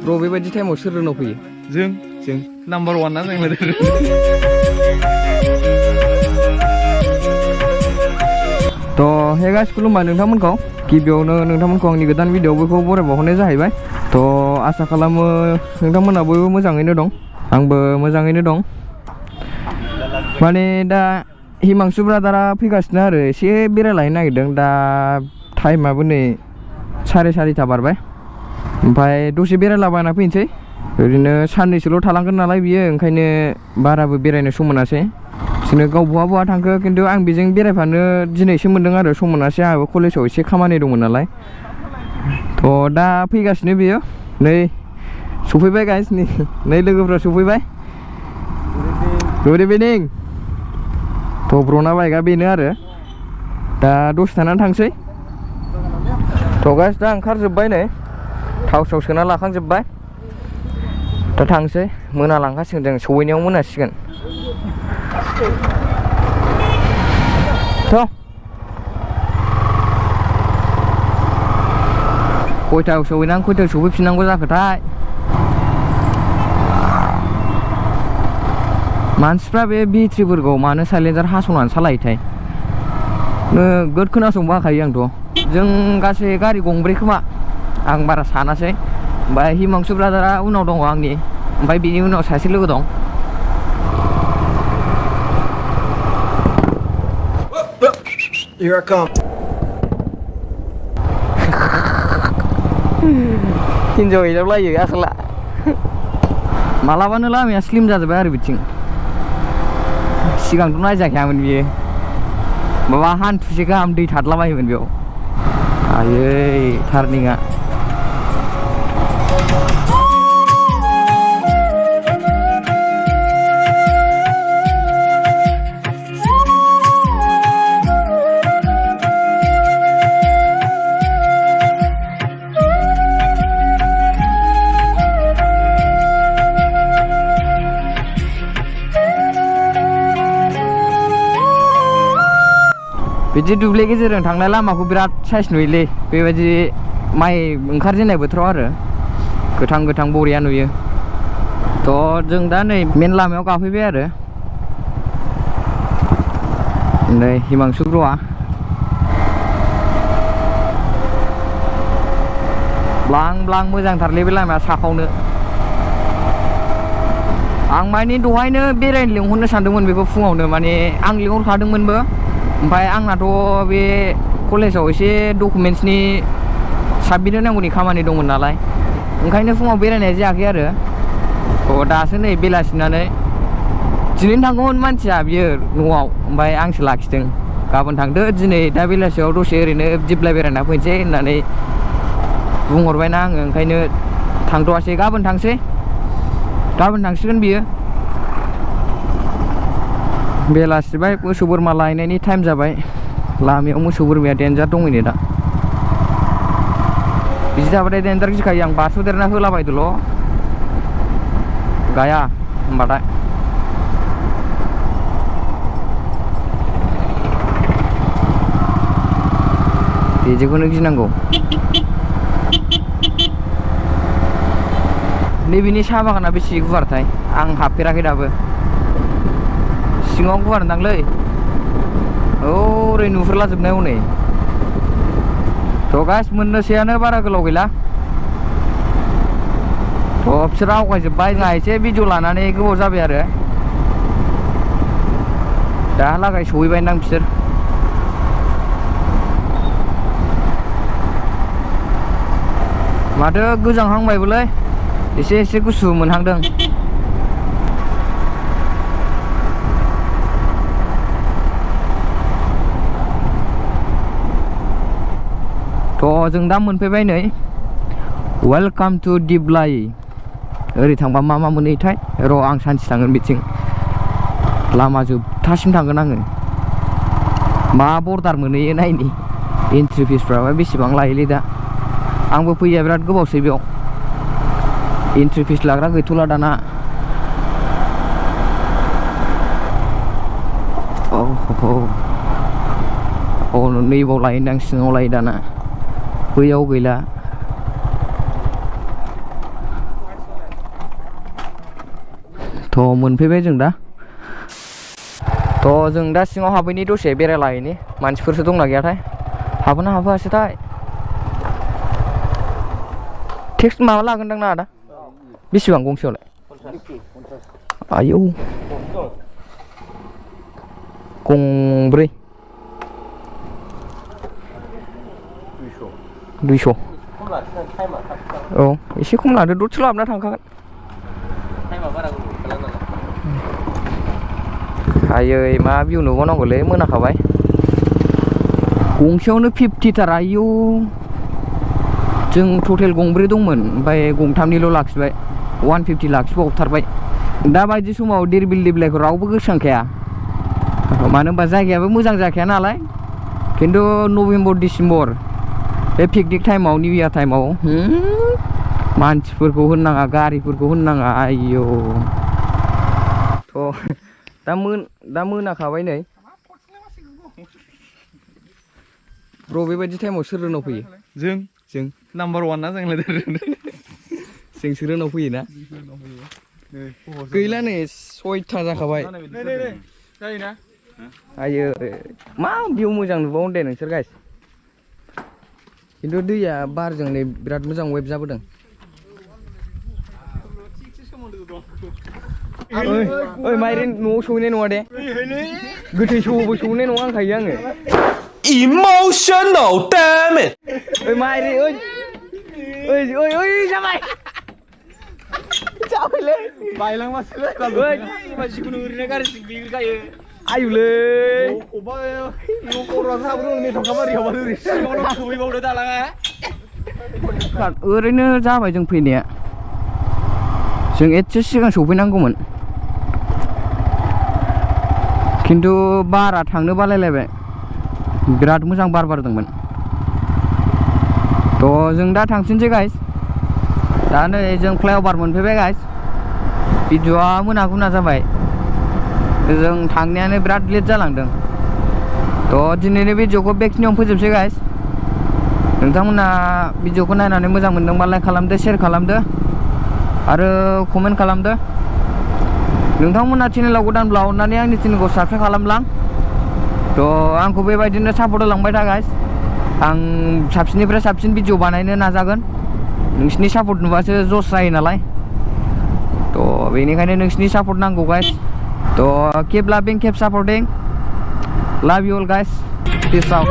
Bro बेबायदि टाइमाव सोर रोनाव फैयो जों नाम्बार 1 ना जों तो हे गाइस खुलुमबाय नोंथांमोनखौ गिबियावनो नोंथांमोनखौ आंनि गोदान भिडिअ बयखौ बरायबावहरनाय जाहैबाय तो आसा खालामो नोंथांमोना बयबो मोजाङैनो दं आंबो मोजाङैनो दं माने दा हिमांशु ब्रादारा फैगासिनो आरो एसे बेरायलाहैनो नागिरदों दा टाइमाबो नै 4:30 बारबाय ओमफ्राय दसे बेरायलाबायना फैनोसै ओरैनो साननैसोल' थालांगोन नालाय बियो ओंखायनो बाराबो बेरायनो सम मोनासै बिदिनो गाव बहा थांखो खिन्थु आं बेजों बेरायफानो दिनैसो मोन्दों आरो सम मोनासै आंहाबो कलेजाव एसे खामानि दंमोन नालाय तो दा फैगासिनो बियो नै सफैबाय गाइस नै लोगोफ्रा सफैबाय गुड इभिनिं तो ब्रना बाइकआ बेनो आरो दा दसे थानानै थांसै तो गाइस दा ओंखारजोब्बाय नै थाव सोना लाखांजोब्बाय दा थांसै मोनालांखासिगोन जों सहैनायाव मोनासिगोन थ' खयथायाव सहैनांगौ खयथायाव सफैफिननांगौ जाखोथाय मानसिफ्रा बे बेट्रिफोरखौ मानो साइलेन्सार हास'नानै सालायोथाय नोगोद खोनासंनो बाखायो आंथ' जों गासै गारि गंब्रै खोमा आं बारा सानासै ओमफ्राय हिमांशु ब्रादारा उनाव दङ आंनि ओमफ्राय बिनि उनाव सासे लोगो दं Here I come. हिन्जाव हैजाबलायो आसोला मालाबानो लामाया स्लिम जाजोब्बाय आरो बिथिं सिगांथ' नायजाखायामोन बियो माबा हान्थुसे गाहाम दै थादलाबायोमोन बेयाव आयै टार्निंआ बिदि दुब्लि गेजेरजों थांनाय लामाखौ बिराद साइस नुयोलै बेबायदि माइ ओंखारजेननाय बोथोराव आरो गोथां बरिया नुयो थ' जों दा नै मेन लामायाव गाफैबाय आरो नै हिमांशु ब्र'आ ब्लां मोजांथारलै बे लामाया साखावनो आं माने दहायनो बेरायनो लिंहरनो सानदोंमोन बेखौ फुङावनो माने आं लिंहरखादोंमोनबो ओमफ्राय आंनाथ' बे कलेजाव एसे डकुमेन्ट्सनि साबमिट होनांगौनि खामानि दंमोन नालाय ओंखायनो फुङाव बेरायनाय जायाखै आरो थ' दासो नै बेलासिनानै दिनैनो थांगौमोन मानसिया बियो न'आव ओमफ्राय आंसो लाखिदों गाबोन थांदो दिनै दा बेलासियाव दसे ओरैनो दिप्लाय बेरायना फैनोसै होननानै बुंहरबायना आङो ओंखायनो थांथ'वासै गाबोन थांसिगोन बियो बेलासिबाय मोसौ बोरमा लायनायनि टाइम जाबाय लामायाव मोसौ बोरमाया देन्जार दङैनो दा बिदि जाबाथाय देन्जार गिखायो आं बारस'देरना होलाबायदोल' गाया होमबाथाय बेदिखौनो गिनांगौ नैबेनि साहा बागाना बेसे गुवारथाय आं हाबफेराखै दाबो सिङाव गुवार दांलै ओरै नुहुरलाजोबनाय हनै थ' गाइस मोननोसैयानो बारा गोलाव गैला थ' बिसोर आवगायजोब्बाय जोंहा एसे भिडिअ लानानै गोबाव जाबाय आरो दाहालागै सहैबायदां बिसोर माथो गोजांहांबायबोलै एसे गुसु मोनहांदों थ' जों दा मोनफैबाय नै वेलकाम टु दिप्लाय ओरै थांबा मा मोनहैथाय र' आं सानसे थांगोन बिथिं लामा जोबथासिम थांगोन आङो मा बर्डार मोनहैयो नायनि एन्ट्रि फिसफ्राबा बेसेबां लायोलै दा आंबो फैया बिराद गोबावसै बेयाव एन्ट्रि फिस लाग्रा गैथ'ला दाना नैबाव लायोदां सिङाव लायो दाना बैयाव गैला थ' मोनफैबाय जों दा थ' जों दा सिङाव हाबैनि दसे बेरायलाहैनि मानसिफोरसो दंना गैयाथाय हाबोना हाबोआसोथाय टेक्स माबा लागोनदां ना आदा बेसेबां गंसेयावलाय आयौ गंब्रै 200 औ एसे खम लादो दसेल' हाबना थांखागोन आयै मा भिउ नुबावनांगौलै मोनाखाबाय गंसेयावनो 50 थार आयौ जों टटेल गंब्रै दंमोन ओमफ्राय गंथामनिल' लाखिबाय 150 लाखिबावथारबाय दा बायदि समाव धिरबिल दिब्लाइखौ रावबो गोसोखांखाया मानो होनबा जायगायाबो मोजां जाखाया नालाय खिन्थु नभेम्बर डिसेम्बर बे पिकनिक टाइमाव निउ इयार टाइमाव मानसिफोरखौ होननाङा गारिफोरखौ होननाङा आयौ थ' दा मोनाखाबाय नै ब्र बेबायदि टाइमाव सोर रोनाव फैयो जों नाम्बार 1 ना जोंलाय जों सोर रोनाव फैयो ना गैला नै 6था जाखाबाय जायोना आयो मा भिउ मोजां नुबावो दे नोंसोर गाइस खिन्थु दैया बारजों नै बिराद मोजां वेब जाबोदों ओइ माइरेन न'आव सहैनाय नङा दे गोथै सहबो सहैनाय नङा आंखायो आङो Emotional, damn it! ओइ माइरेन ओइ जाबाय जाबायलै बायलांबासोलै ओइ मानसिखौनो ओरैनो गारिजों बिरगायो आयुलै अबा इयाव खर'आ साब्रुन मेथ'खा बारियाव ओरै सिङावनो खुबैबावदो दालाङा ओरैनो जाबाय जों फैनाया जों एसे सिगां सफैनांगौमोन खिन्थु बारा थांनो बालायलायबाय बिराद मोजां बार बारदोंमोन थ' जों दा थांफिनसै गाइस दा नै जों फ्लाइअभार मोनफैबाय गाइस भिडिअ'आ मोना जाबाय जों थांनायानो बिराद लेट जालांदों थ' दिनैनि भिडिअ'खौ बेखिनियावनो फोजोबसै गाइस नोंथांमोना भिडिअ'खौ नायनानै मोजां मोनदोंबा लाइक खालामदो शेयार खालामदो आरो कमेन्ट खालामदो नोंथांमोना चेनेलाव गोदानब्ला अननानै आंनि चेनेलखौ साबस्क्राइब खालामलां थ' आंखौ बेबायदिनो सापर्ट होलांबाय था गाइस आं साबसिननिफ्राय साबसिन भिडिअ बानायनो नाजागोन नोंसिनि सापर्ट नुबासो जस जायो नालाय थ' बेनिखायनो नोंसिनि सापर्ट नांगौ गाइस थ' keep loving keep supporting love you all guys peace out